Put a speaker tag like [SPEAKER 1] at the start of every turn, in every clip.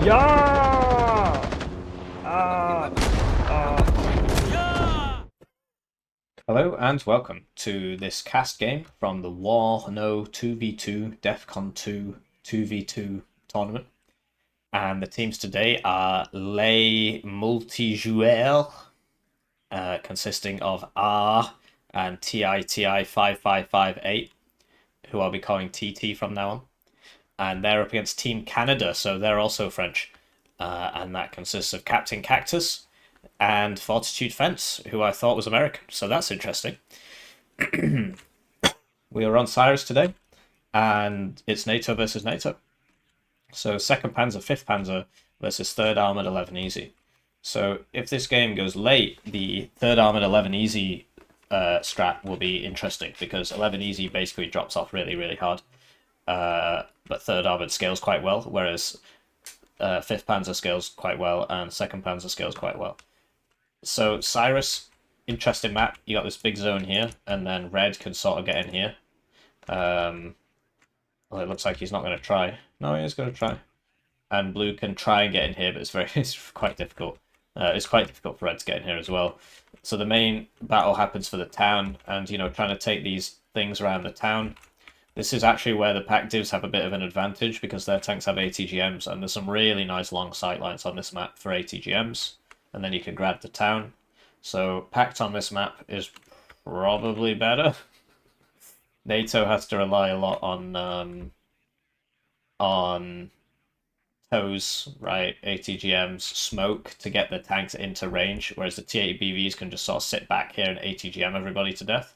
[SPEAKER 1] Yeah! Hello and welcome to this cast game from the Warno 2v2 DEFCON2 2v2 tournament. And the teams today are Les Multijoueurs, consisting of R and TITI5558, who I'll be calling TT from now on. And they're up against Team Canada, so they're also French. And that consists of CaptainCactus and Fortitude Fence, who I thought was American, so that's interesting. We are on Cyrus today, and it's NATO versus NATO. So 2nd Panzer, 5th Panzer versus 3rd Armored 11 Easy. So if this game goes late, the 3rd Armored 11 Easy strat will be interesting, because 11 Easy basically drops off really, really hard. But 3rd Armored scales quite well, whereas 5th Panzer scales quite well, and 2nd Panzer scales quite well. So Cyrus, interesting map. You got this big zone here, and then red can sort of get in here. Well, it looks like he's not going to try. No, he is going to try. And blue can try and get in here, but it's quite difficult. It's quite difficult for red to get in here as well. So the main battle happens for the town, and trying to take these things around the town. This is actually where the pack divs have a bit of an advantage, because their tanks have ATGMs, and there's some really nice long sightlines on this map for ATGMs. And then you can grab the town. So packed on this map is probably better. NATO has to rely a lot on toes, right? ATGMs, smoke to get the tanks into range, whereas the T-80BVs can just sort of sit back here and ATGM everybody to death.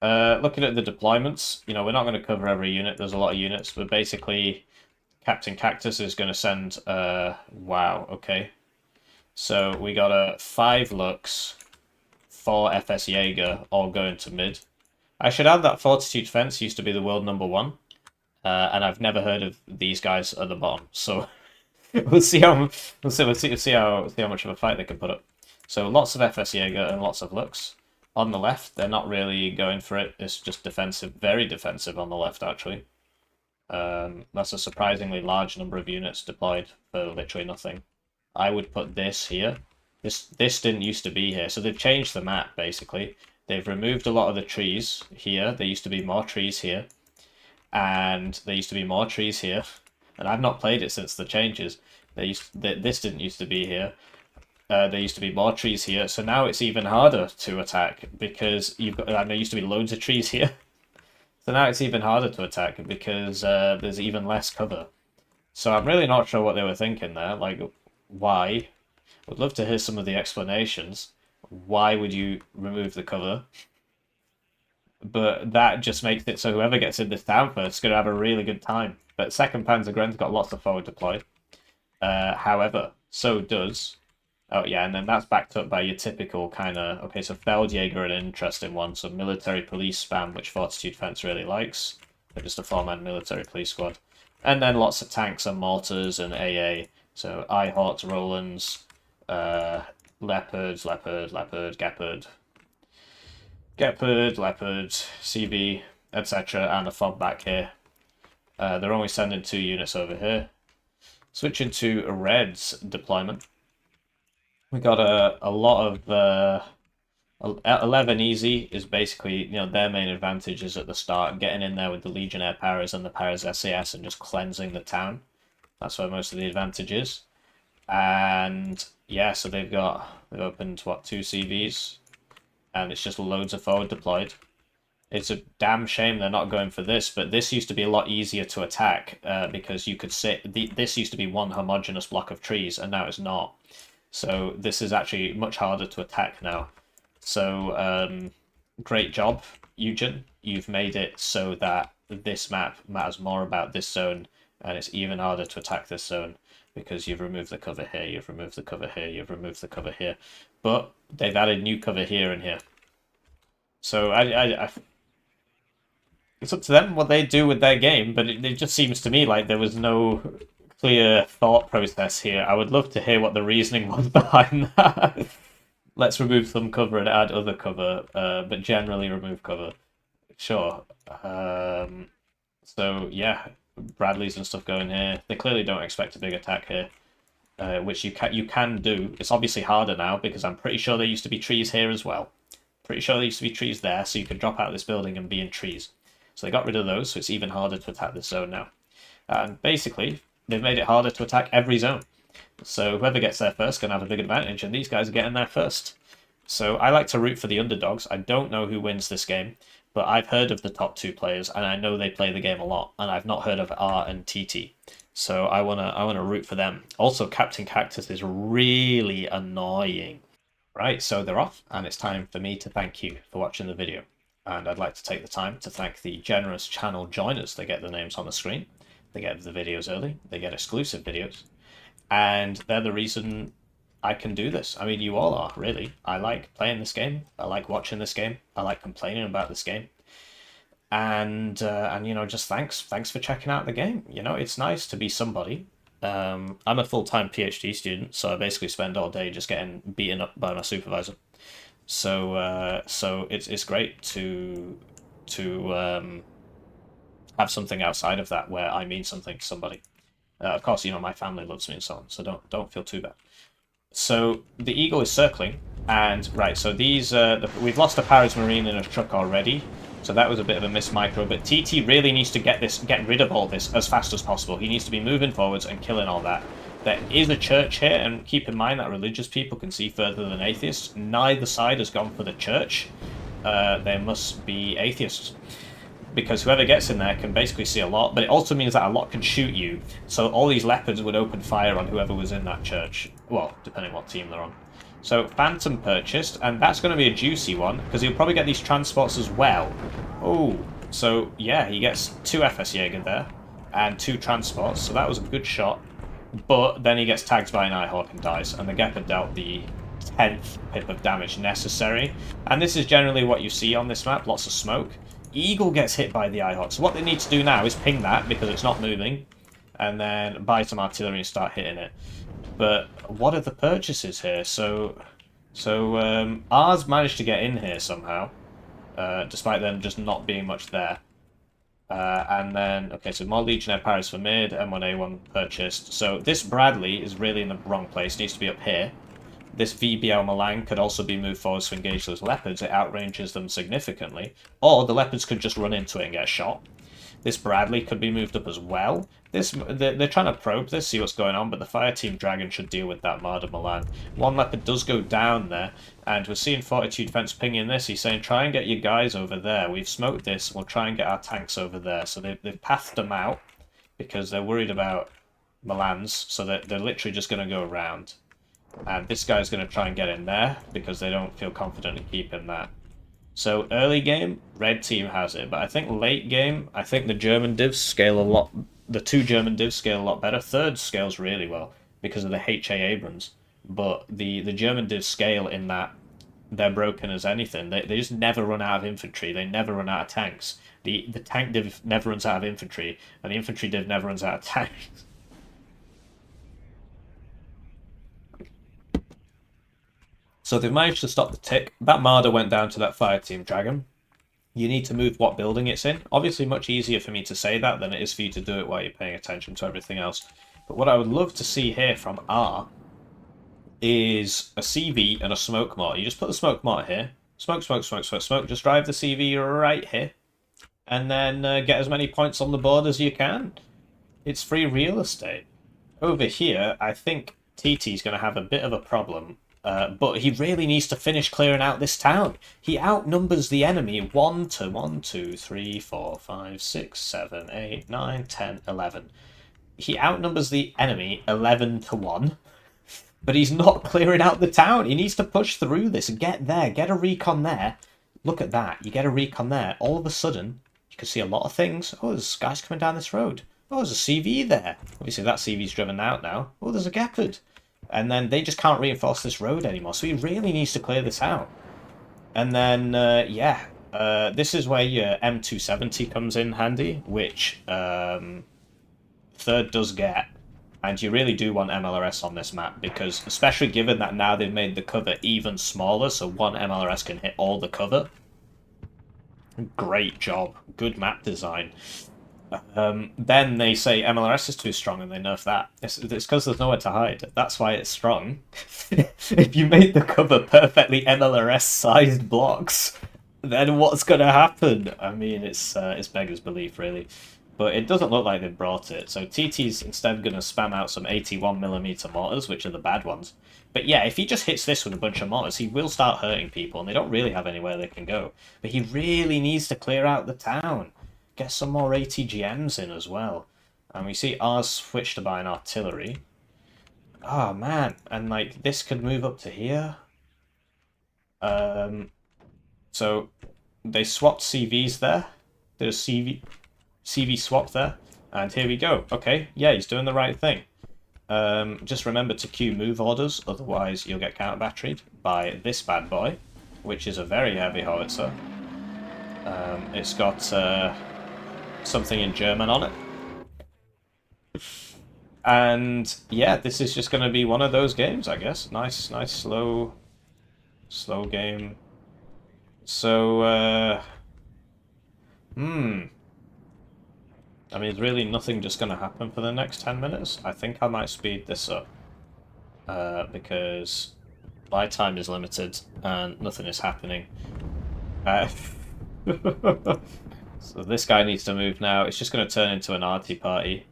[SPEAKER 1] Looking at the deployments, we're not going to cover every unit. There's a lot of units, but basically CaptainCactus is going to send wow, okay. So we got a 5 Lux, 4 FS Jaeger, all going to mid. I should add that Fortitude Fence used to be the world #1, and I've never heard of these guys at the bottom. So we'll see how much of a fight they can put up. So lots of FS Jaeger and lots of Lux. On the left, they're not really going for it. It's just defensive, very defensive on the left actually. That's a surprisingly large number of units deployed for literally nothing. I would put this here. This didn't used to be here, so they've changed the map basically. They've removed a lot of the trees here. There used to be more trees here, and there used to be more trees here. And I've not played it since the changes. This didn't used to be here. There used to be more trees here, so now it's even harder to attack because you've got. And there used to be loads of trees here, so now it's even harder to attack because there's even less cover. So I'm really not sure what they were thinking there. Like, why? Would love to hear some of the explanations. Why would you remove the cover? But that just makes it so whoever gets in this town first is going to have a really good time. But 2nd Panzergren's got lots of forward deployed. However, so does... Oh yeah, and then that's backed up by your typical kind of... Okay, so Feldjäger, an interesting one. So military police spam, which Fortitude Fence really likes. They're just a 4-man military police squad. And then lots of tanks and mortars and AA. So Ihorts, Rolands, Leopards, Leopard, Gepard, Leopard, CB, etc. And a fob back here. They're only sending 2 units over here. Switching to a Reds deployment. We got a lot of 11 Easy is basically, their main advantage is at the start, getting in there with the Legionnaire Paras and the Paras SAS and just cleansing the town. That's where most of the advantage is. And yeah, so they've opened, what, 2 CVs, and it's just loads of forward deployed. It's a damn shame they're not going for this, but this used to be a lot easier to attack because you could this used to be one homogeneous block of trees, and now it's not. So this is actually much harder to attack now. So great job, Eugen. You've made it so that this map matters more about this zone, and it's even harder to attack this zone because you've removed the cover here, you've removed the cover here, you've removed the cover here. But they've added new cover here and here. So it's up to them what they do with their game, but it just seems to me like there was no clear thought process here. I would love to hear what the reasoning was behind that. Let's remove some cover and add other cover, but generally remove cover. Sure. So yeah, Bradleys and stuff going here. They clearly don't expect a big attack here, which you can do. It's obviously harder now because I'm pretty sure there used to be trees here as well. Pretty sure there used to be trees there, so you could drop out of this building and be in trees. So they got rid of those, so it's even harder to attack this zone now. And basically, they've made it harder to attack every zone. So whoever gets there first can have a big advantage, and these guys are getting there first. So I like to root for the underdogs. I don't know who wins this game, but I've heard of the top two players, and I know they play the game a lot, and I've not heard of R and TT. So I wanna root for them. Also, CaptainCactus is really annoying. Right, so they're off, and it's time for me to thank you for watching the video. And I'd like to take the time to thank the generous channel joiners. They get their names on the screen, they get the videos early, they get exclusive videos, and they're the reason I can do this. I mean, you all are, really. I like playing this game, I like watching this game, I like complaining about this game. And you know, just thanks for checking out the game. You know, it's nice to be somebody. I'm a full-time PhD student, so I basically spend all day just getting beaten up by my supervisor. So it's great to have something outside of that where I mean something to somebody. Of course, you know, my family loves me and so on, so don't feel too bad. So the Eagle is circling, and right, so these we've lost a Paris Marine in a truck already. So that was a bit of a miss micro, but TT really needs to get rid of all this as fast as possible. He needs to be moving forwards and killing all that. There is a church here, and keep in mind that religious people can see further than atheists. Neither side has gone for the church. They must be atheists, because whoever gets in there can basically see a lot, but it also means that a lot can shoot you. So all these leopards would open fire on whoever was in that church. Well, depending what team they're on. So Phantom purchased, and that's going to be a juicy one, because he'll probably get these transports as well. Oh, so yeah, he gets 2 FS Jaeger there, and 2 transports, so that was a good shot. But then he gets tagged by an Nighthawk and dies, and the Gepard dealt the 10th pip of damage necessary. And this is generally what you see on this map, lots of smoke. Eagle gets hit by the Nighthawk, so what they need to do now is ping that, because it's not moving, and then buy some artillery and start hitting it. But what are the purchases here? So ours managed to get in here somehow, despite them just not being much there. And then, okay, so more Legionnaire Paris for mid, M1A1 purchased. So this Bradley is really in the wrong place, needs to be up here. This VBL Milan could also be moved forwards to engage those leopards. It outranges them significantly. Or the leopards could just run into it and get shot. This Bradley could be moved up as well. They're trying to probe this, see what's going on, but the Fire Team Dragon should deal with that Marder Milan. One leopard does go down there, and we're seeing Fortitude Fence pinging this. He's saying, try and get your guys over there. We've smoked this, we'll try and get our tanks over there. So they've pathed them out, because they're worried about Milans, so they're literally just going to go around. And this guy's going to try and get in there, because they don't feel confident in keeping that. So early game, red team has it, but I think late game, I think the German divs scale a lot. The 2 German divs scale a lot better. Third scales really well because of the HA Abrams, but the German divs scale in that they're broken as anything. They just never run out of infantry. They never run out of tanks. The tank div never runs out of infantry, and the infantry div never runs out of tanks. So they've managed to stop the tick. That Marder went down to that Fire Team Dragon. You need to move what building it's in. Obviously much easier for me to say that than it is for you to do it while you're paying attention to everything else. But what I would love to see here from R is a CV and a smoke mortar. You just put the smoke mortar here. Smoke, smoke, smoke, smoke, smoke. Just drive the CV right here. And then get as many points on the board as you can. It's free real estate. Over here, I think TT's going to have a bit of a problem. But he really needs to finish clearing out this town. He outnumbers the enemy 1 to 1, 2, 3, 4, 5, 6, 7, 8, 9, 10, 11. He outnumbers the enemy 11 to 1. But he's not clearing out the town. He needs to push through this. Get there. Get a recon there. Look at that. You get a recon there. All of a sudden, you can see a lot of things. Oh, there's guys coming down this road. Oh, there's a CV there. Obviously, that CV's driven out now. Oh, there's a Gepard. And then they just can't reinforce this road anymore. So he really needs to clear this out. And then, this is where your M270 comes in handy, which third does get. And you really do want MLRS on this map, because especially given that now they've made the cover even smaller, so one MLRS can hit all the cover. Great job. Good map design. Then they say MLRS is too strong and they nerf that. It's because there's nowhere to hide. That's why it's strong. If you made the cover perfectly MLRS-sized blocks, then what's gonna happen? I mean, it's beggars belief, really. But it doesn't look like they've brought it. So TT's instead gonna spam out some 81mm mortars, which are the bad ones. But yeah, if he just hits this with a bunch of mortars, he will start hurting people, and they don't really have anywhere they can go. But he really needs to clear out the town. Get some more ATGMs in as well. And we see ours switch to buying artillery. Oh man, and like this could move up to here. So they swapped CVs there. There's CV swap there. And here we go. Okay, yeah, he's doing the right thing. Just remember to queue move orders, otherwise you'll get counter batteried by this bad boy, which is a very heavy howitzer. It's got something in German on it. And yeah, this is just going to be one of those games, I guess. Nice, slow game. So, I mean, there's really nothing just going to happen for the next 10 minutes. I think I might speed this up. Because my time is limited and nothing is happening. So this guy needs to move now. It's just going to turn into an arty party.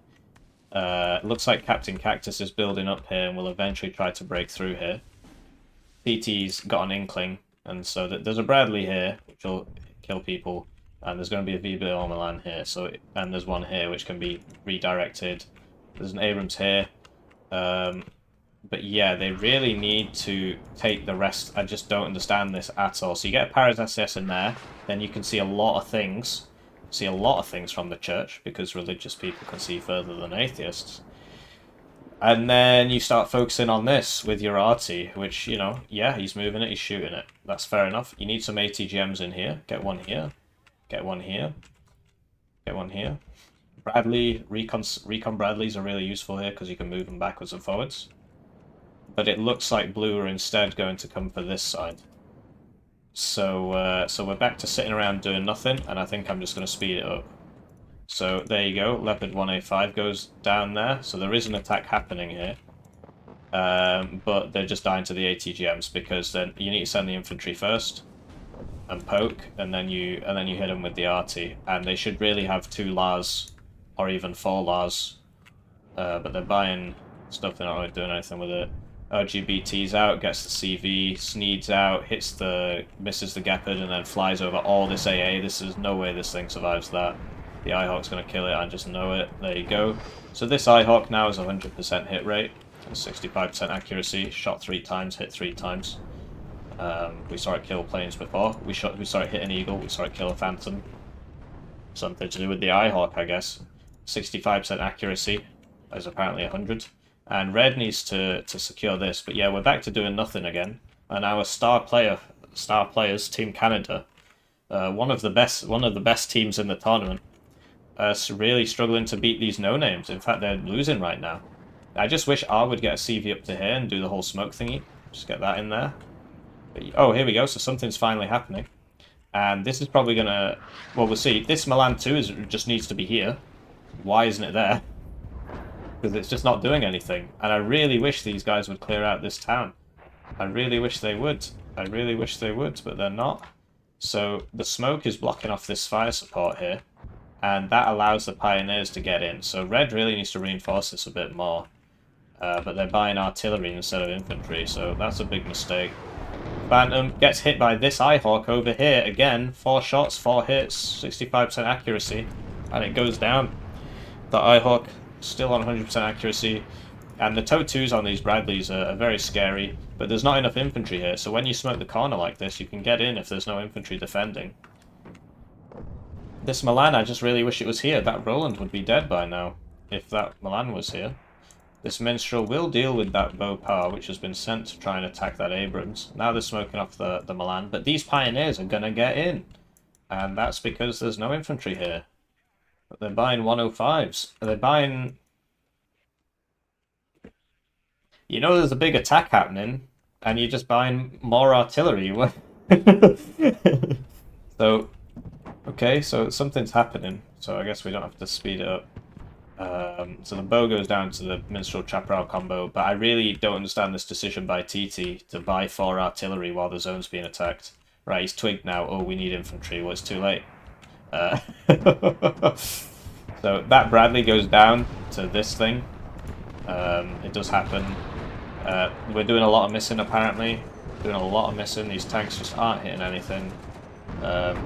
[SPEAKER 1] Looks like CaptainCactus is building up here and will eventually try to break through here. TT's got an inkling, and so there's a Bradley here, which will kill people, and there's going to be a VBO Milan here, and there's one here which can be redirected. There's an Abrams here. But yeah, they really need to take the rest. I just don't understand this at all. So you get a Paris SS in there, then you can see a lot of things. See a lot of things from the church, because religious people can see further than atheists. And then you start focusing on this with your arty, which, you know, yeah, he's moving it, he's shooting it. That's fair enough. You need some ATGMs in here. Get one here. Get one here. Get one here. Bradley, Recon Bradleys are really useful here because you can move them backwards and forwards. But it looks like blue are instead going to come for this side. So we're back to sitting around doing nothing, and I think I'm just going to speed it up. So there you go, Leopard 1A5 goes down there, so there is an attack happening here. But they're just dying to the ATGMs, because then you need to send the infantry first and poke, and then you hit them with the arty, and they should really have 2 LARs or even 4 LARs. But they're buying stuff, they're not really doing anything with it. LGBT's out, gets the CV, Sneed's out, misses the Gepard, and then flies over all this AA. There's no way this thing survives that. The IHawk's going to kill it, I just know it. There you go. So this IHawk now is 100% hit rate, and 65% accuracy, shot 3 times, hit 3 times. We saw it kill planes before. We saw it hit an eagle, we saw it kill a phantom. Something to do with the IHawk, I guess. 65% accuracy is apparently 100. And red needs to secure this, but yeah, we're back to doing nothing again. And our star players, Team Canada, one of the best teams in the tournament, really struggling to beat these no-names. In fact, they're losing right now. I just wish R would get a CV up to here and do the whole smoke thingy. Just get that in there. But, oh, here we go. So something's finally happening. And this is probably gonna... Well, we'll see. This Milan 2 just needs to be here. Why isn't it there? Because it's just not doing anything. And I really wish these guys would clear out this town. I really wish they would. I really wish they would, but they're not. So the smoke is blocking off this fire support here, and that allows the pioneers to get in. So red really needs to reinforce this a bit more. But they're buying artillery instead of infantry, so that's a big mistake. Phantom gets hit by this IHawk over here again. 4 shots, 4 hits, 65% accuracy, and it goes down. The IHawk still on 100% accuracy, and the TOW2s on these Bradleys are very scary, but there's not enough infantry here, so when you smoke the corner like this, you can get in if there's no infantry defending. This Milan, I just really wish it was here. That Roland would be dead by now, if that Milan was here. This Minstrel will deal with that bow power, which has been sent to try and attack that Abrams. Now they're smoking off the Milan, but these Pioneers are gonna get in, and that's because there's no infantry here. But they're buying 105s. They're buying... You know there's a big attack happening, and you're just buying more artillery. So, Okay, so something's happening, so I guess we don't have to speed it up. So the bow goes down to the Minstrel Chaparral combo, but I really don't understand this decision by TT to buy 4 artillery while the zone's being attacked. Right, he's twigged now. Oh, we need infantry. Well, it's too late. So that Bradley goes down to this thing. It does happen. We're doing a lot of missing, apparently. Doing a lot of missing. These tanks just aren't hitting anything.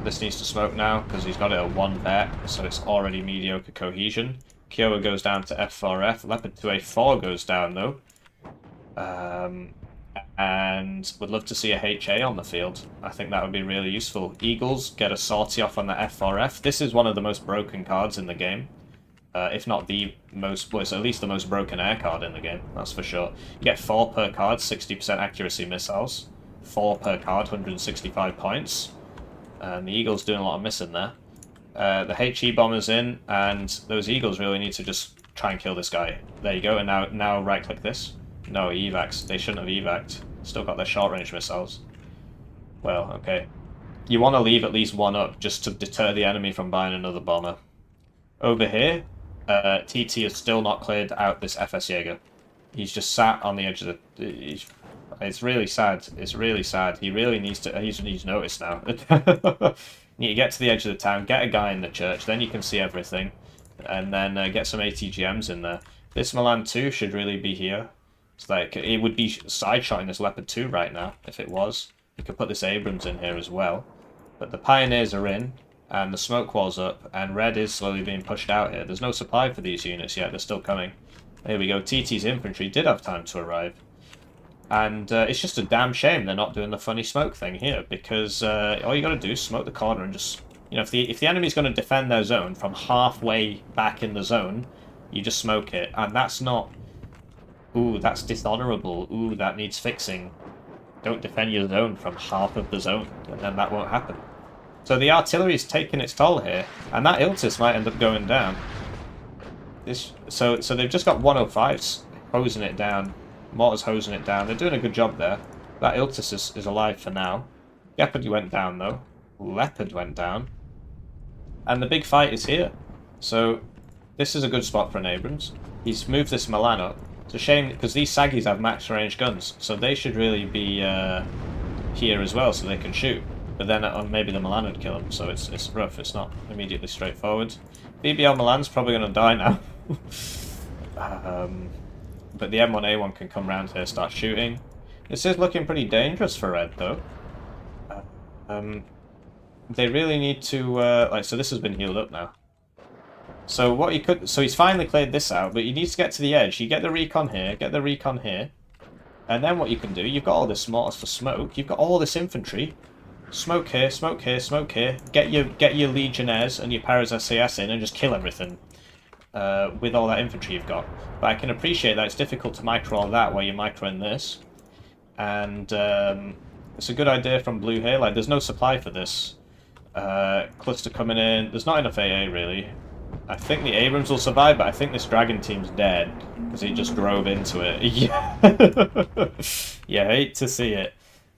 [SPEAKER 1] This needs to smoke now, because he's got it at 1 vet, so it's already mediocre cohesion. Kiowa goes down to F4F. Leopard 2A4 goes down, though. And would love to see a HA on the field. I think that would be really useful. Eagles get a sortie off on the F4F. This is one of the most broken cards in the game. If not the most, well, it's at least the most broken air card in the game, that's for sure. You get 4 per card, 60% accuracy missiles. 4 per card, 165 points. And the Eagle's doing a lot of missing there. The HE bomber's in, and those Eagles really need to just try and kill this guy. There you go, and now right-click this. No, evacs. They shouldn't have evac'd. Still got their short-range missiles. Well, okay. You want to leave at least 1 up, just to deter the enemy from buying another bomber. Over here, TT has still not cleared out this FS Jaeger. He's just sat on the edge of the... It's really sad. It's really sad. He really needs to... He's noticed now. You need to get to the edge of the town, get a guy in the church, then you can see everything. And then get some ATGMs in there. This Milan 2 should really be here. It's like, it would be side-shotting this Leopard 2 right now, if it was. You could put this Abrams in here as well. But the Pioneers are in, and the smoke wall's up, and Red is slowly being pushed out here. There's no supply for these units yet, they're still coming. There we go, TT's infantry did have time to arrive. And it's just a damn shame they're not doing the funny smoke thing here, because all you gotta do is smoke the corner and just... You know, if the enemy's gonna defend their zone from halfway back in the zone, you just smoke it, and that's not... Ooh, that's dishonorable. Ooh, that needs fixing. Don't defend your zone from half of the zone, and then that won't happen. So the artillery's taking its toll here, and that Iltis might end up going down. So they've just got 105s hosing it down. Mortars hosing it down. They're doing a good job there. That Iltis is alive for now. Leopard went down, though. Leopard went down. And the big fight is here. So this is a good spot for an Abrams. He's moved this Milan up. It's a shame, because these Saggies have max range guns, so they should really be here as well, so they can shoot. But then maybe the Milan would kill them, so it's rough. It's not immediately straightforward. BBL Milan's probably going to die now. But the M1A1 can come round here, start shooting. This is looking pretty dangerous for Red, though. They really need to... so this has been healed up now. So what you could... So he's finally cleared this out, but he needs to get to the edge. You get the recon here, get the recon here. And then what you can do, you've got all this mortars for smoke. You've got all this infantry. Smoke here, smoke here, smoke here. Get your Legionnaires and your Paras SAS in and just kill everything. With all that infantry you've got. But I can appreciate that it's difficult to micro all that while you're microing this. And it's a good idea from Blue here. Like, there's no supply for this. Cluster coming in. There's not enough AA, really. I think the Abrams will survive, but I think this Dragon team's dead. Because he just drove into it. Yeah. You hate to see it.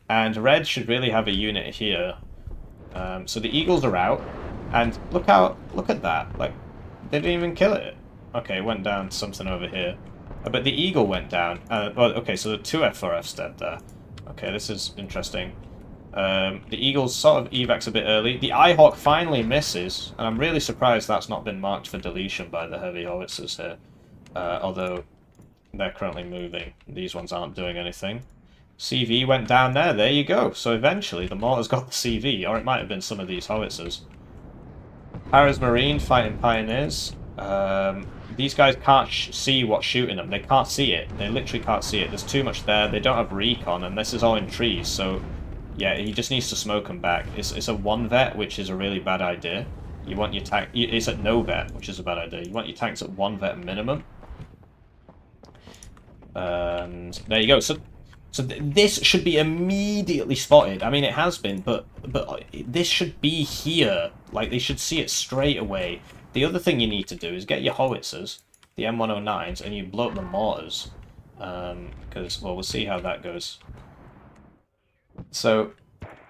[SPEAKER 1] And Red should really have a unit here. So the Eagles are out. And look at that. Like, they didn't even kill it. Okay, it went down to something over here. But the Eagle went down. Well, okay, so the 2 F4F's dead there. Okay, this is interesting. The Eagles sort of evacs a bit early. The Eyehawk finally misses, and I'm really surprised that's not been marked for deletion by the heavy howitzers here. Although they're currently moving. These ones aren't doing anything. CV went down there you go. So eventually the mortar's got the CV, or it might have been some of these howitzers. Paras Marine fighting Pioneers. These guys can't see what's shooting them. They can't see it. They literally can't see it. There's too much there. They don't have recon, and this is all in trees, so... Yeah, he just needs to smoke them back. It's a 1 vet, which is a really bad idea. You want your tank... It's at no vet, which is a bad idea. You want your tanks at 1 vet minimum. And there you go. So this should be immediately spotted. I mean, it has been, but this should be here. Like, they should see it straight away. The other thing you need to do is get your howitzers, the M109s, and you blow up the mortars. Because, well, we'll see how that goes. So,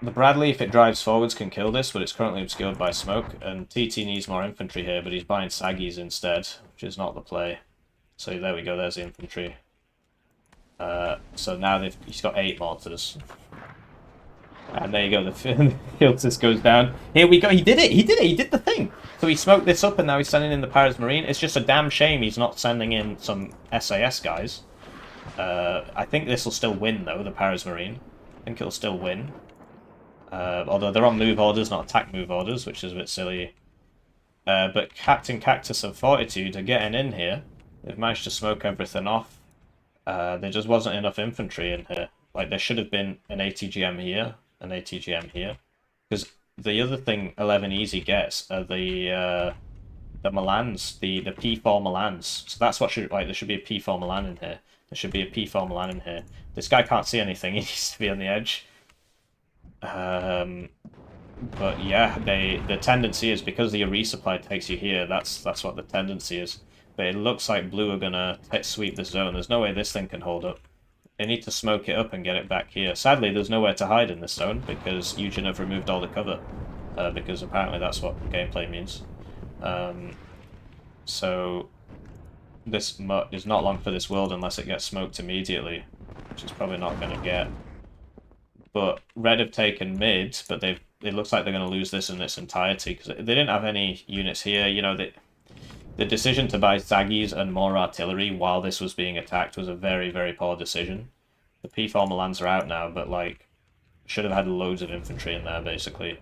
[SPEAKER 1] The Bradley, if it drives forwards, can kill this, but it's currently obscured by smoke, and TT needs more infantry here, but he's buying Saggies instead, which is not the play. So there we go, there's the infantry. So now he's got 8 mortars. And there you go, the filters goes down. Here we go, he did it, he did the thing! So he smoked this up and now he's sending in the Paris Marine. It's just a damn shame he's not sending in some SAS guys. I think this will still win though, the Paris Marine. I think it'll still win. Although they're on move orders, not attack move orders, which is a bit silly. But CaptainCactus and Fortitude are getting in here. They've managed to smoke everything off. There just wasn't enough infantry in here. Like, there should have been an ATGM here, an ATGM here. Because the other thing 11 Easy gets are the Milans, the P4 Milans. So that's what should, like, there should be a P4 Milan in here. There should be a P4 Milan in here. This guy can't see anything, he needs to be on the edge. But yeah, the tendency is, because the resupply takes you here, that's what the tendency is. But it looks like blue are gonna sweep the zone. There's no way this thing can hold up. They need to smoke it up and get it back here. Sadly, there's nowhere to hide in this zone because Eugen have removed all the cover. Because apparently that's what gameplay means. So this is not long for this world unless it gets smoked immediately, which it's probably not going to get. But Red have taken mid, but it looks like they're going to lose this in its entirety because they didn't have any units here. You know, the decision to buy Saggies and more artillery while this was being attacked was a very, very poor decision. The P4 Milans are out now, but like, should have had loads of infantry in there basically,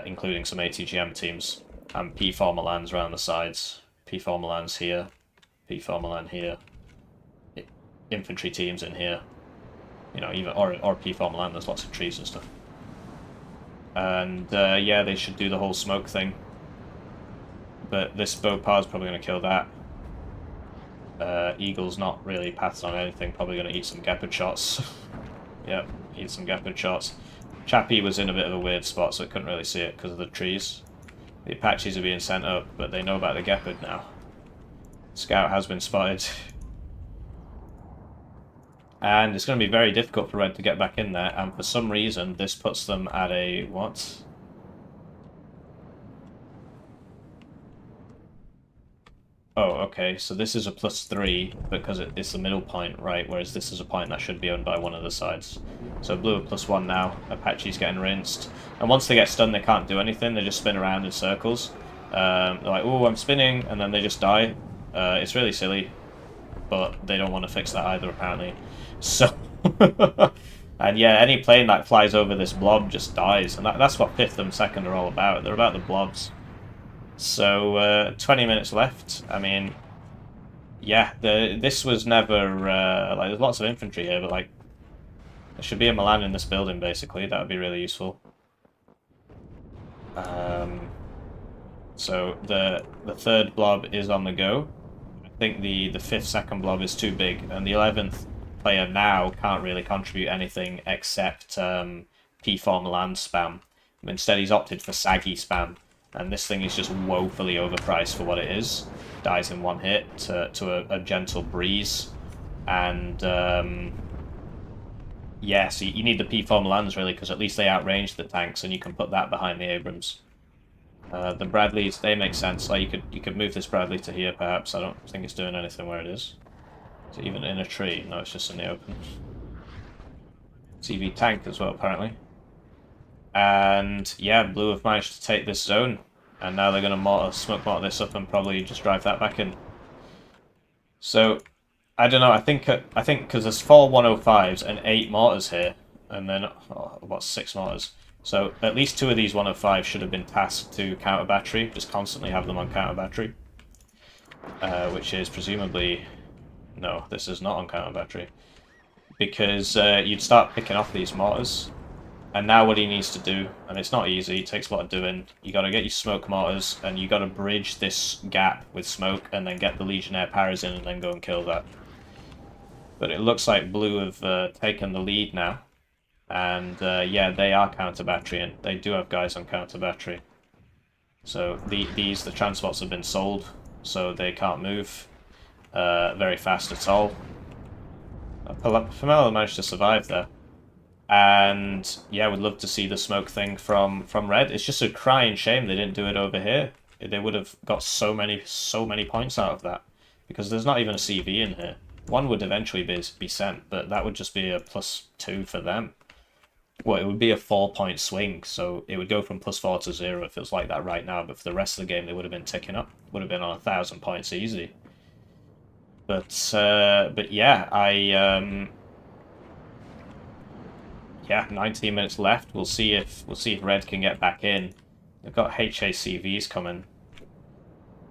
[SPEAKER 1] including some ATGM teams and P4 Milans around the sides. P4 Milans here, P4 Milan here, infantry teams in here. You know, even or P4 Milan. There's lots of trees and stuff. And yeah, they should do the whole smoke thing. But this Bopar is probably going to kill that. Eagle's not really pathing on anything. Probably going to eat some Gepard shots. Yep, eat some Gepard shots. Chappie was in a bit of a weird spot, so it couldn't really see it because of the trees. The Apaches are being sent up, but they know about the Gepard now. Scout has been spotted. And it's going to be very difficult for Red to get back in there, and for some reason this puts them at a... what? Oh, okay, so this is a +3 because it's the middle point, right? Whereas this is a point that should be owned by one of the sides. So blue are +1 now, Apache's getting rinsed. And once they get stunned, they can't do anything, they just spin around in circles. They're like, oh, I'm spinning, and then they just die. It's really silly, but they don't want to fix that either, apparently. So, and yeah, any plane that flies over this blob just dies, and that's what 5th and 2nd are all about. They're about the blobs. So, 20 minutes left. I mean, yeah, this was never, like, there's lots of infantry here, but, like, there should be a Milan in this building, basically. That would be really useful. So, the 3rd blob is on the go. I think the 5th 2nd blob is too big, and the 11th player now can't really contribute anything except P4 Milan spam. Instead, he's opted for Saggy spam. And this thing is just woefully overpriced for what it is. Dies in one hit to a gentle breeze. And, yeah, so you need the P4 Milans, really, because at least they outrange the tanks, and you can put that behind the Abrams. The Bradleys, they make sense. Like, you could move this Bradley to here, perhaps. I don't think it's doing anything where it is. Is it even in a tree? No, it's just in the open. TV tank as well, apparently. And yeah, blue have managed to take this zone, and now they're going to smoke mortar this up and probably just drive that back in. So I don't know. I think because there's 4 105s and 8 mortars here, and then what 6 mortars. So at least 2 of these 105s should have been tasked to counter battery. Just constantly have them on counter battery, which is presumably no. This is not on counter battery because you'd start picking off these mortars. And now what he needs to do, and it's not easy, it takes a lot of doing, you got to get your smoke mortars, and you got to bridge this gap with smoke, and then get the Legionnaire Paras in, and then go and kill that. But it looks like blue have taken the lead now, and yeah, they are counter-batterying. They do have guys on counter-battery. So the transports have been sold, so they can't move very fast at all. Pamela managed to survive there. And yeah, would love to see the smoke thing from red. It's just a crying shame they didn't do it over here. They would have got so many points out of that, because there's not even a CV in here. One would eventually be sent, but that would just be a +2 for them. Well, it would be a 4-point swing, so it would go from +4 to 0 if it was like that right now. But for the rest of the game, they would have been ticking up. Would have been on 1,000 points easy. But yeah, yeah, 19 minutes left. We'll see if red can get back in. They've got HACVs coming,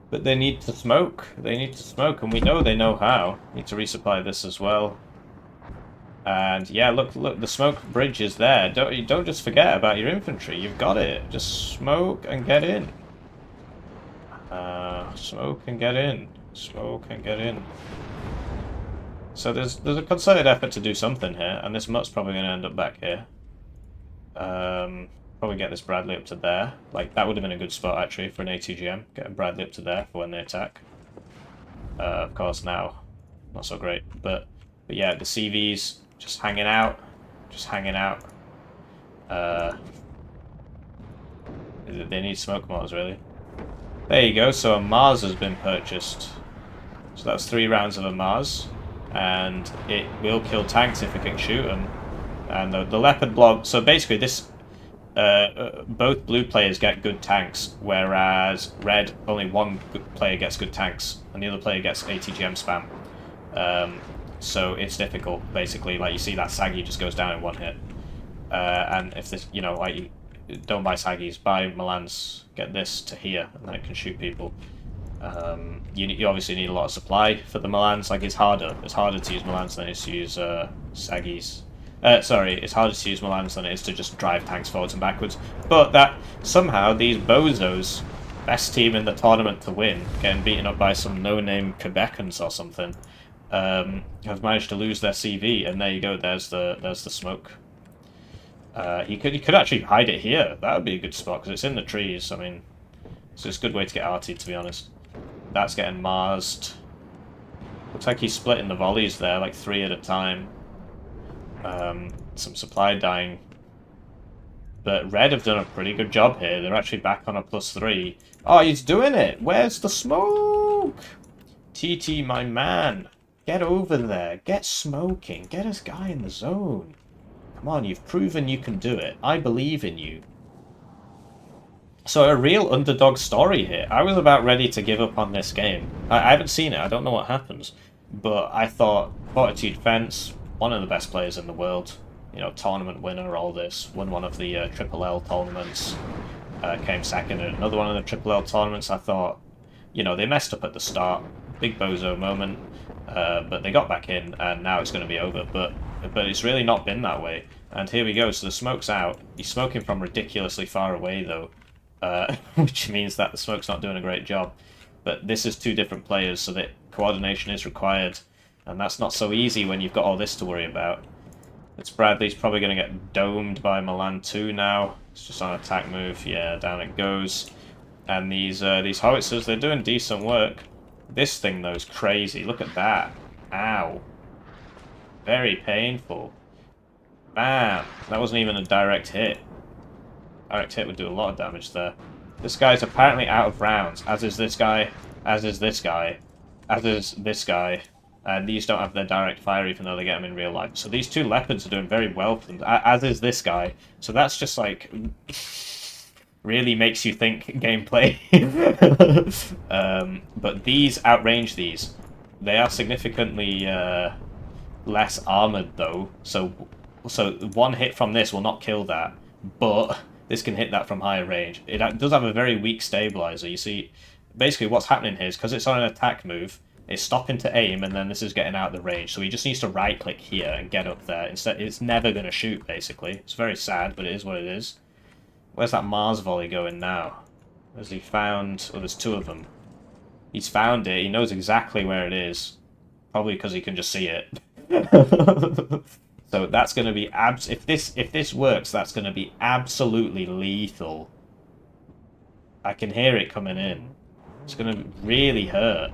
[SPEAKER 1] but they need to smoke. They need to smoke, and we know they know how. Need to resupply this as well. And yeah, look, the smoke bridge is there. Don't just forget about your infantry. You've got it. Just smoke and get in. Smoke and get in. Smoke and get in. So there's a concerted effort to do something here, and this mutt's probably going to end up back here. Probably get this Bradley up to there. Like, that would have been a good spot, actually, for an ATGM. Get a Bradley up to there for when they attack. Of course, now, not so great. But yeah, the CVs just hanging out. Just hanging out. They need smoke mortars, really. There you go, so a Mars has been purchased. So that's 3 rounds of a Mars. And it will kill tanks if it can shoot them. And the Leopard blob... So basically this... both blue players get good tanks, whereas red, only one player gets good tanks, and the other player gets ATGM spam. So it's difficult, basically. Like, you see that Saggy just goes down in 1 hit. And if this, you know, like, don't buy Saggies, buy Milans, get this to here, and then it can shoot people. You obviously need a lot of supply for the Milans. Like, it's harder to use Milans than it is to use Saggies. Sorry, it's harder to use Milans than it is to just drive tanks forwards and backwards. But that, somehow, these bozos, best team in the tournament to win, getting beaten up by some no-name Quebecans or something, have managed to lose their CV, and there you go, there's the smoke. He could actually hide it here. That would be a good spot, because it's in the trees. I mean, it's just a good way to get artied, to be honest. That's getting Marsed. Looks like he's splitting the volleys there, like 3 at a time. Some supply dying. But red have done a pretty good job here. They're actually back on a +3. Oh, he's doing it! Where's the smoke? TT, my man. Get over there. Get smoking. Get this guy in the zone. Come on, you've proven you can do it. I believe in you. So a real underdog story here. I was about ready to give up on this game. I haven't seen it. I don't know what happens. But I thought Fortitude Fence, one of the best players in the world, you know, tournament winner, all this, won one of the Triple L tournaments, came second in another one of the Triple L tournaments. I thought, you know, they messed up at the start. Big bozo moment. But they got back in, and now it's going to be over. But it's really not been that way. And here we go. So the smoke's out. He's smoking from ridiculously far away, though. Which means that the smoke's not doing a great job. But this is 2 different players, so that coordination is required. And that's not so easy when you've got all this to worry about. It's Bradley's probably going to get domed by Milan 2 now. It's just on attack move. Yeah, down it goes. And these howitzers, they're doing decent work. This thing, though, is crazy. Look at that. Ow. Very painful. Bam. That wasn't even a direct hit. Direct hit would do a lot of damage there. This guy's apparently out of rounds, as is this guy, as is this guy, as is this guy. And these don't have their direct fire, even though they get them in real life. So these 2 leopards are doing very well for them, as is this guy. So that's just like... really makes you think gameplay. But these outrange these. They are significantly less armored, though. So 1 hit from this will not kill that. But... this can hit that from higher range. It does have a very weak stabilizer. You see, basically what's happening here is because it's on an attack move, it's stopping to aim, and then this is getting out of the range. So he just needs to right-click here and get up there. Instead, it's never going to shoot, basically. It's very sad, but it is what it is. Where's that Mars volley going now? Has he found... oh, there's 2 of them. He's found it. He knows exactly where it is. Probably because he can just see it. So that's going to be if this works, that's going to be absolutely lethal. I can hear it coming in. It's going to really hurt.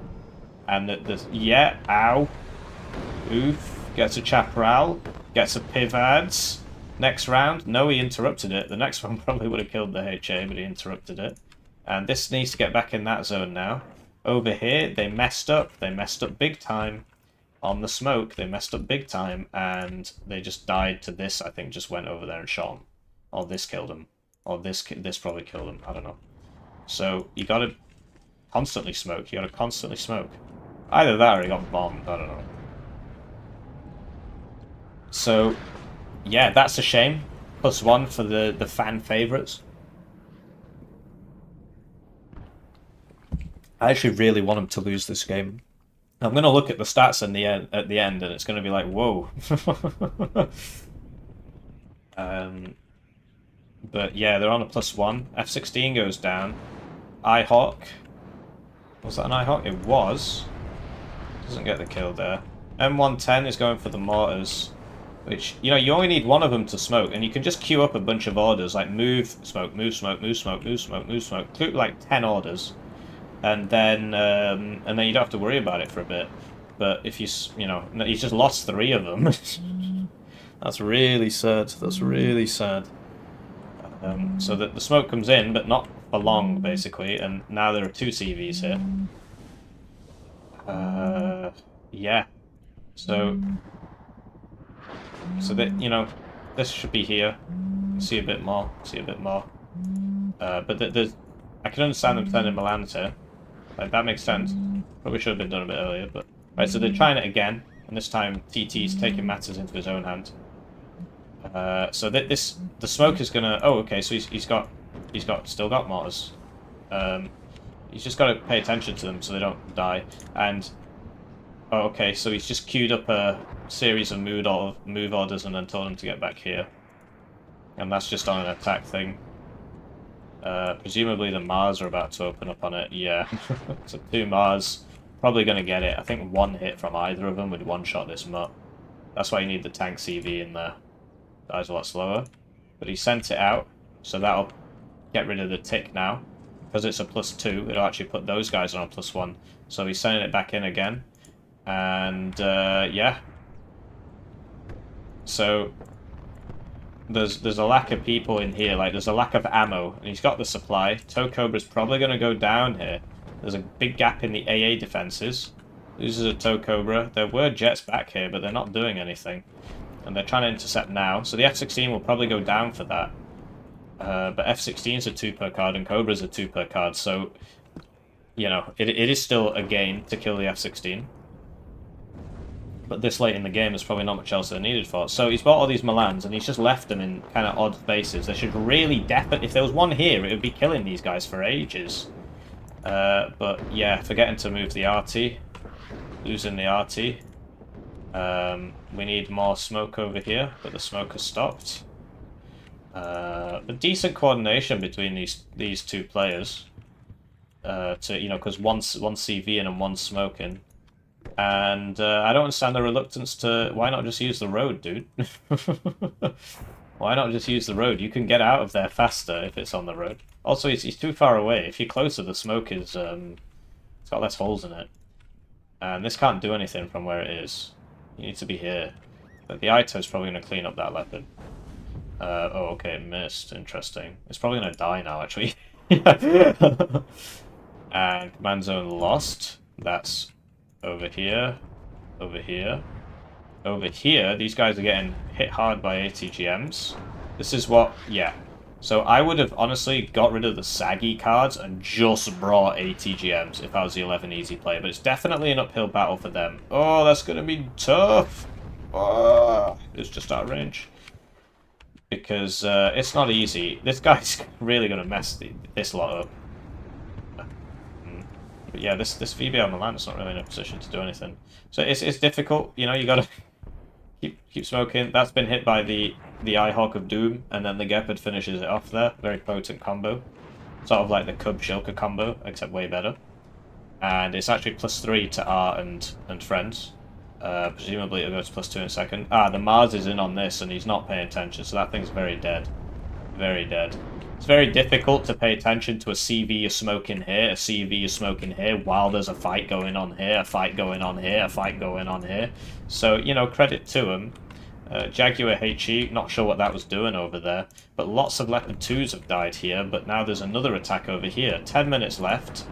[SPEAKER 1] And yeah, ow, oof. Gets a Chaparral, gets a Pivads. Next round, no, he interrupted it. The next one probably would have killed the HA, but he interrupted it. And this needs to get back in that zone now. Over here, they messed up. They messed up big time. On the smoke, they messed up big time, and they just died to this, I think, just went over there and shot him. Or this killed him. Or this probably killed him. I don't know. So, you gotta constantly smoke. You gotta constantly smoke. Either that or he got bombed. I don't know. So, yeah, that's a shame. +1 for the fan favourites. I actually really want him to lose this game. I'm going to look at the stats at the end, and it's going to be like, whoa. But yeah, they're on a +1. F-16 goes down. IHawk. Was that an IHawk? It was. Doesn't get the kill there. M110 is going for the mortars. Which, you know, you only need one of them to smoke, and you can just queue up a bunch of orders, like move, smoke, move, smoke, move, smoke, move, smoke, move, smoke. Queue like 10 orders. And then you don't have to worry about it for a bit. But if you know, he's just lost 3 of them. That's really sad. That's really sad. So that the smoke comes in, but not for long, basically. And now there are 2 CVs here. Yeah. So that, you know, this should be here. See a bit more. See a bit more. But there's, I can understand them sending Milans here. Like, that makes sense. Probably should have been done a bit earlier, but... Right, so they're trying it again, and this time TT's taking matters into his own hand. So the smoke is gonna... Oh, okay, so he's still got mortars. He's just got to pay attention to them so they don't die. And... Oh, okay, so he's just queued up a series of move orders and then told them to get back here. And that's just on an attack thing. Presumably the Mars are about to open up on it. Yeah. So 2 Mars. Probably going to get it. I think 1 hit from either of them would one-shot this mutt. That's why you need the tank CV in there. Dies a lot slower. But he sent it out, so that'll get rid of the tick now. Because it's a +2, it'll actually put those guys on a +1. So he's sending it back in again. And, yeah. So... There's a lack of people in here, like there's a lack of ammo, and he's got the supply. Tow Cobra's probably going to go down here. There's a big gap in the AA defenses. Loses a Tow Cobra. There were jets back here, but they're not doing anything. And they're trying to intercept now, so the F-16 will probably go down for that. But F-16's a 2 per card, and Cobra's a 2 per card, so, you know, it is still a gain to kill the F-16. But this late in the game, there's probably not much else they're needed for. So he's bought all these Milans, and he's just left them in kind of odd spaces. They should really definitely... If there was one here, it would be killing these guys for ages. But yeah, forgetting to move the RT. Losing the RT. We need more smoke over here, but the smoke has stopped. But decent coordination between these 2 players. You know, because one's CV and one's smoking. And I don't understand the reluctance to... Why not just use the road, dude? Why not just use the road? You can get out of there faster if it's on the road. Also, he's too far away. If you're closer, the smoke is... it's got less holes in it. And this can't do anything from where it is. You need to be here. But the Ito's probably going to clean up that leopard. Oh, okay, it missed. Interesting. It's probably going to die now, actually. And command zone lost. That's... Over here, over here, over here. These guys are getting hit hard by ATGMs. This is what, yeah. So I would have honestly got rid of the saggy cards and just brought ATGMs if I was the 11 easy player. But it's definitely an uphill battle for them. Oh, that's going to be tough. Oh, it's just out of range. Because it's not easy. This guy's really going to mess this lot up. But yeah, this VB on the land is not really in a position to do anything. So it's difficult, you know, you gotta keep smoking. That's been hit by the Eyehawk of Doom, and then the Gepard finishes it off there. Very potent combo. Sort of like the Cub Shilka combo, except way better. And it's actually +3 to R and friends. Presumably it'll go to +2 in a second. Ah, the Mars is in on this, and he's not paying attention, so that thing's very dead. Very dead. It's very difficult to pay attention to a CV you're smoking here, a CV you're smoking here, while there's a fight going on here, a fight going on here, a fight going on here. So, you know, credit to him. Jaguar HE, not sure what that was doing over there, but lots of Leopard 2s have died here, but now there's another attack over here. 10 minutes left.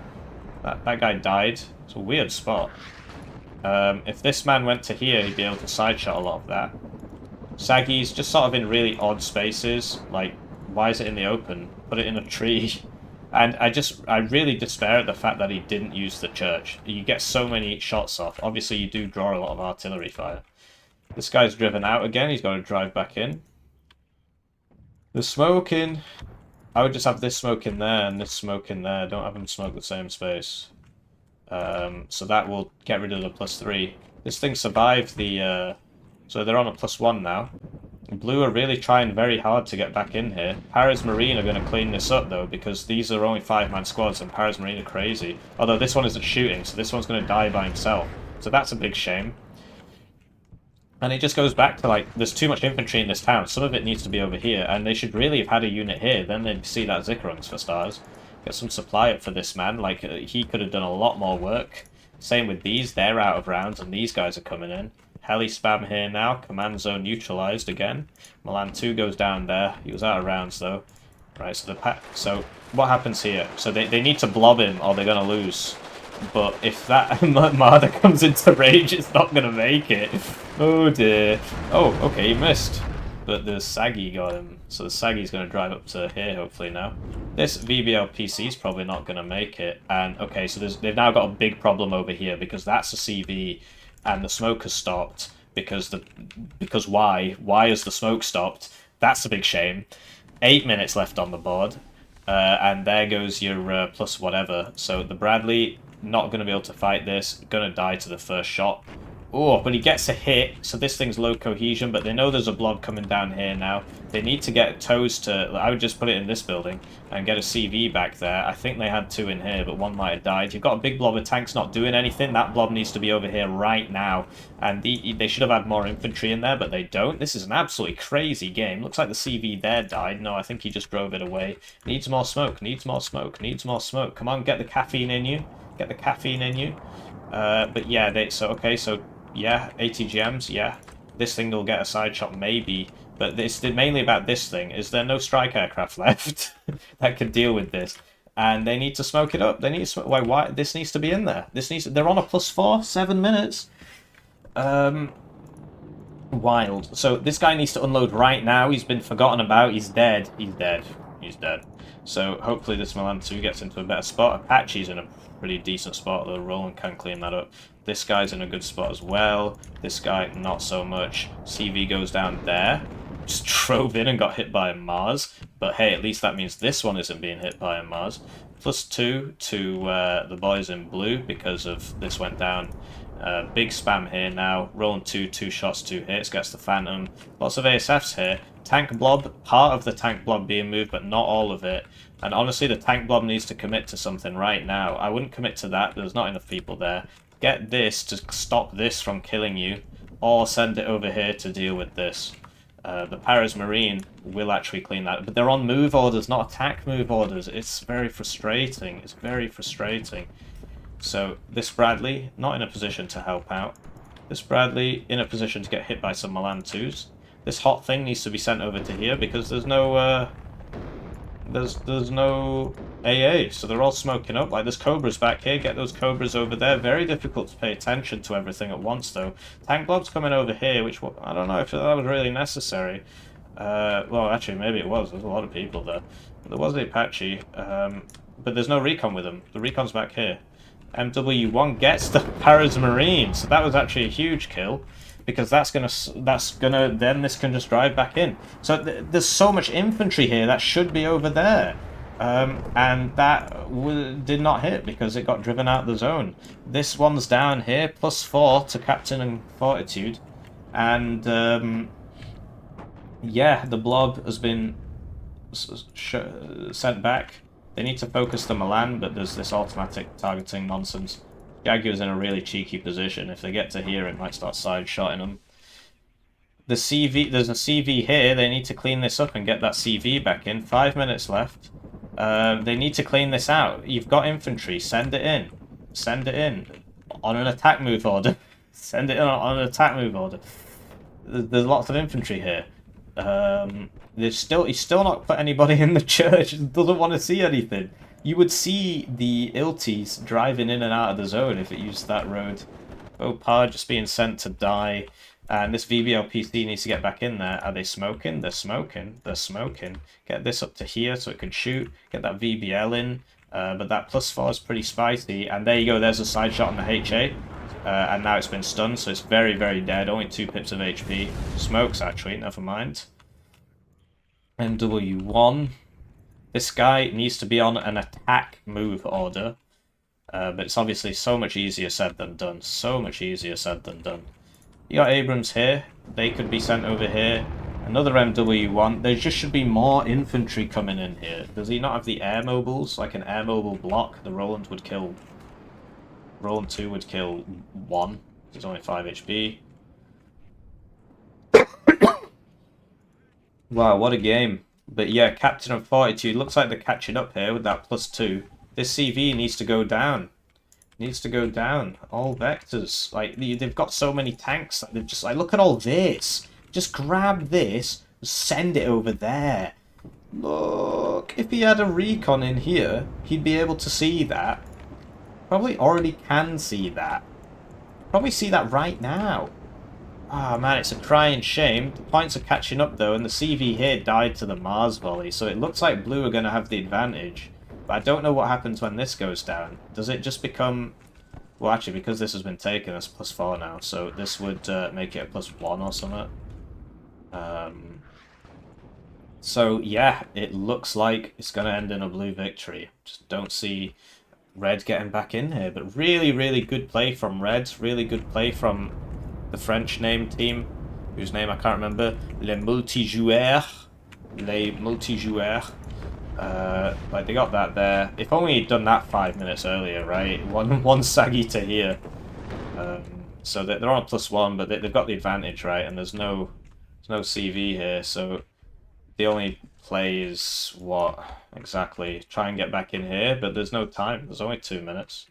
[SPEAKER 1] That guy died. It's a weird spot. If this man went to here, he'd be able to sideshot a lot of that. Saggy's just sort of in really odd spaces. Like, why is it in the open? Put it in a tree. And I really despair at the fact that he didn't use the church. You get so many shots off. Obviously, you do draw a lot of artillery fire. This guy's driven out again. He's got to drive back in. The smoking. I would just have this smoke in there and this smoke in there. Don't have them smoke the same space. So that will get rid of the +3. This thing survived the... so they're on a +1 now. Blue are really trying very hard to get back in here. Paris Marine are going to clean this up, though, because these are only 5-man squads, and Paris Marine are crazy. Although this one isn't shooting, so this one's going to die by himself. So that's a big shame. And it just goes back to, like, there's too much infantry in this town. Some of it needs to be over here, and they should really have had a unit here. Then they'd see that Zickerungs for stars. Get some supply up for this man. Like, he could have done a lot more work. Same with these. They're out of rounds, and these guys are coming in. Heli spam here now. Command zone neutralized again. Milan 2 goes down there. He was out of rounds, though. Right, so what happens here? So they need to blob him, or they're going to lose. But if that Marder comes into range, it's not going to make it. Oh dear. Oh, okay, he missed. But the Saggy got him. So the Saggy's going to drive up to here, hopefully, now. This VBL PC is probably not going to make it. And, okay, so they've now got a big problem over here, because that's a CV, and the smoke has stopped. Because why? Why has the smoke stopped? That's a big shame. 8 minutes left on the board. And there goes your plus whatever. So the Bradley, not going to be able to fight this. Going to die to the first shot. Oh, but he gets a hit, so this thing's low cohesion, but they know there's a blob coming down here now. They need to get toes to... I would just put it in this building and get a CV back there. I think they had 2 in here, but 1 might have died. You've got a big blob of tanks not doing anything. That blob needs to be over here right now. And they should have had more infantry in there, but they don't. This is an absolutely crazy game. Looks like the CV there died. No, I think he just drove it away. Needs more smoke, needs more smoke, needs more smoke. Come on, get the caffeine in you. Get the caffeine in you. But yeah, okay, so... yeah, ATGMs, yeah. This thing will get a side shot, maybe. But it's mainly about this thing. Is there no strike aircraft left that can deal with this? And they need to smoke it up. They need to smoke... Why? This needs to be in there. They're on a +4, 7 minutes. Wild. So this guy needs to unload right now. He's been forgotten about. He's dead. He's dead. He's dead. So hopefully this Milan 2 gets into a better spot. Apache's in a pretty decent spot, though. Roland can clean that up. This guy's in a good spot as well. This guy, not so much. CV goes down there. Just drove in and got hit by a Mars. But hey, at least that means this one isn't being hit by a Mars. +2 to the boys in blue because of this went down. Big spam here now. Roland 2 shots, 2 hits. Gets the Phantom. Lots of ASFs here. Tank blob. Part of the tank blob being moved, but not all of it. And honestly, the tank blob needs to commit to something right now. I wouldn't commit to that. There's not enough people there. Get this to stop this from killing you, or send it over here to deal with this. The Paris Marine will actually clean that, but they're on move orders, not attack move orders. It's very frustrating. It's very frustrating. So this Bradley, not in a position to help out. This Bradley in a position to get hit by some Milan 2s. This hot thing needs to be sent over to here because there's no... There's no AA, so they're all smoking up. Like, there's Cobras back here. Get those Cobras over there. Very difficult to pay attention to everything at once, though. Tank blob's coming over here, which I don't know if that was really necessary. Well, actually, maybe it was. There's a lot of people there. There was the Apache, but there's no recon with them. The recon's back here. MW1 gets the Paris Marine, so that was actually a huge kill. Because then this can just drive back in. So there's so much infantry here that should be over there, and that did not hit because it got driven out of the zone. This one's down here, +4 to Captain and Fortitude, and yeah, the blob has been sent back. They need to focus the Milan, but there's this automatic targeting nonsense. Jaguar's in a really cheeky position. If they get to here, it might start side-shotting them. The CV, there's a CV here. They need to clean this up and get that CV back in. 5 minutes left. They need to clean this out. You've got infantry. Send it in. Send it in. On an attack move order. Send it in on an attack move order. There's lots of infantry here. He's still not put anybody in the church. Doesn't want to see anything. You would see the Iltis driving in and out of the zone if it used that road. Opar just being sent to die. And this VBL PC needs to get back in there. Are they smoking? They're smoking. They're smoking. Get this up to here so it can shoot. Get that VBL in. But that +4 is pretty spicy. And there you go. There's a side shot on the HA. And now it's been stunned, so it's very, very dead. Only 2 pips of HP. Smokes, actually. Never mind. MW1. This guy needs to be on an attack move order. But it's obviously so much easier said than done. So much easier said than done. You got Abrams here. They could be sent over here. Another MW1. There just should be more infantry coming in here. Does he not have the air mobiles? Like an air mobile block, the Roland would kill... Roland 2 would kill 1. He's only 5 HP. Wow, what a game. But yeah, Captain of Fortitude. Looks like they're catching up here with that +2. This CV needs to go down. Needs to go down. All vectors. Like, they've got so many tanks that they're just like, look at all this. Just grab this, send it over there. Look, if he had a recon in here, he'd be able to see that. Probably already can see that. Probably see that right now. Ah, man, it's a crying shame. The points are catching up, though, and the CV here died to the Mars volley, so it looks like blue are going to have the advantage. But I don't know what happens when this goes down. Does it just become... Well, actually, because this has been taken, it's +4 now, so this would make it a +1 or something. So, yeah, it looks like it's going to end in a blue victory. Just don't see Red getting back in here. But really, really good play from Red. Really good play from the French name team, whose name I can't remember. Les Multijoueurs. Les Multijoueurs. Like, they got that there. If only he'd done that 5 minutes earlier, right? One saggy to here. So they're on a +1, but they've got the advantage, right? And there's no CV here, so the only play is what exactly? Try and get back in here, but there's no time. There's only 2 minutes.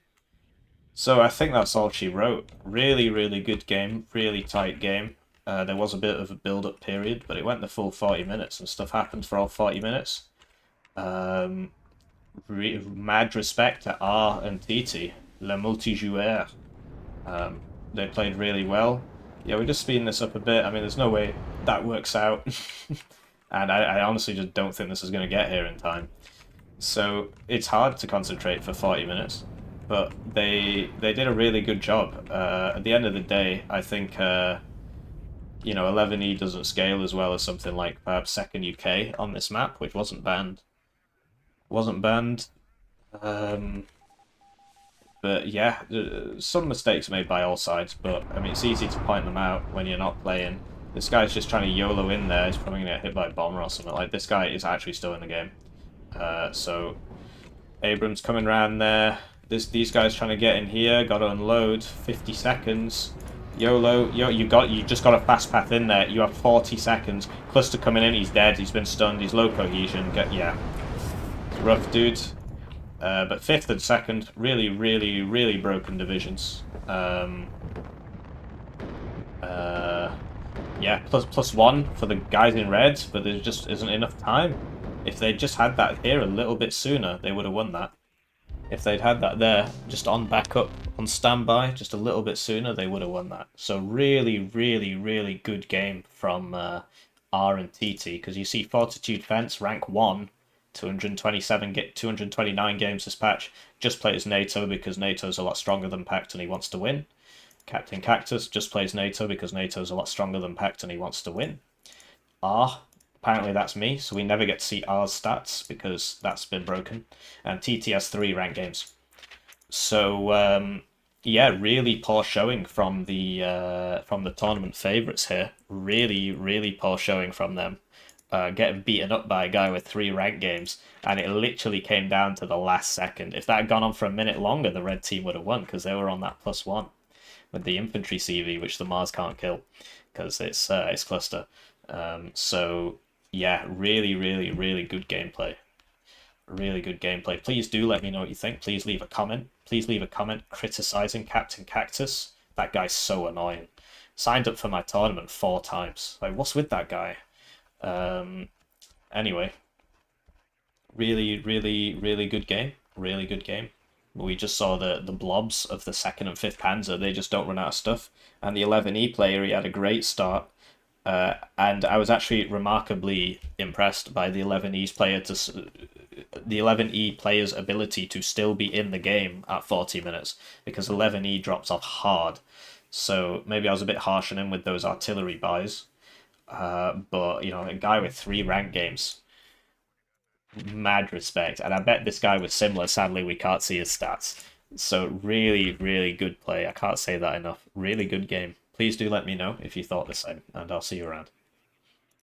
[SPEAKER 1] So I think that's all she wrote. Really, really good game. Really tight game. There was a bit of a build-up period, but it went the full 40 minutes, and stuff happened for all 40 minutes. Mad respect to R and TT, Les Multijoueurs. They played really well. Yeah, we're just speeding this up a bit. I mean, there's no way that works out. And I honestly just don't think this is going to get here in time. So it's hard to concentrate for 40 minutes. But they did a really good job. At the end of the day, I think, you know, 11E doesn't scale as well as something like perhaps Second UK on this map, which wasn't banned. Wasn't banned. But yeah, some mistakes made by all sides, but I mean, it's easy to point them out when you're not playing. This guy's just trying to YOLO in there. He's probably going to get hit by a bomber or something. Like, this guy is actually still in the game. So, Abrams coming around there. These guys trying to get in here. Got to unload. 50 seconds. YOLO. You just got a fast path in there. You have 40 seconds. Cluster coming in. He's dead. He's been stunned. He's low cohesion. Yeah. Rough dude. But 5th and 2nd, really, really, really broken divisions. Yeah, +1 for the guys in red, but there just isn't enough time. If they just had that here a little bit sooner, they would have won that. If they'd had that there, just on backup, on standby, just a little bit sooner, they would have won that. So really, really, really good game from R and TT, because you see Fortitude Fence, rank 1, 229 games this patch, just plays NATO because NATO's a lot stronger than Pact and he wants to win. CaptainCactus just plays NATO because NATO's a lot stronger than Pact and he wants to win. R, apparently that's me, so we never get to see R's stats because that's been broken. And TT has 3 ranked games. So, yeah, really poor showing from the tournament favourites here. Really, really poor showing from them. Getting beaten up by a guy with 3 ranked games, and it literally came down to the last second. If that had gone on for a minute longer, the red team would have won because they were on that +1 with the infantry CV, which the Mars can't kill because it's cluster. So yeah, really, really, really good gameplay. Really good gameplay. Please do let me know what you think. Please leave a comment. Please leave a comment criticizing CaptainCactus. That guy's so annoying. Signed up for my tournament 4 times. Like, what's with that guy? Anyway, really, really, really good game. Really good game. We just saw the blobs of the 2nd and 5th Panzer. They just don't run out of stuff. And the 11E player, he had a great start. And I was actually remarkably impressed by the 11E player's ability to still be in the game at 40 minutes, because 11E drops off hard. So maybe I was a bit harsh on him with those artillery buys. But, you know, a guy with 3 rank games, mad respect. And I bet this guy was similar. Sadly, we can't see his stats. So really, really good play. I can't say that enough. Really good game. Please do let me know if you thought the same, and I'll see you around.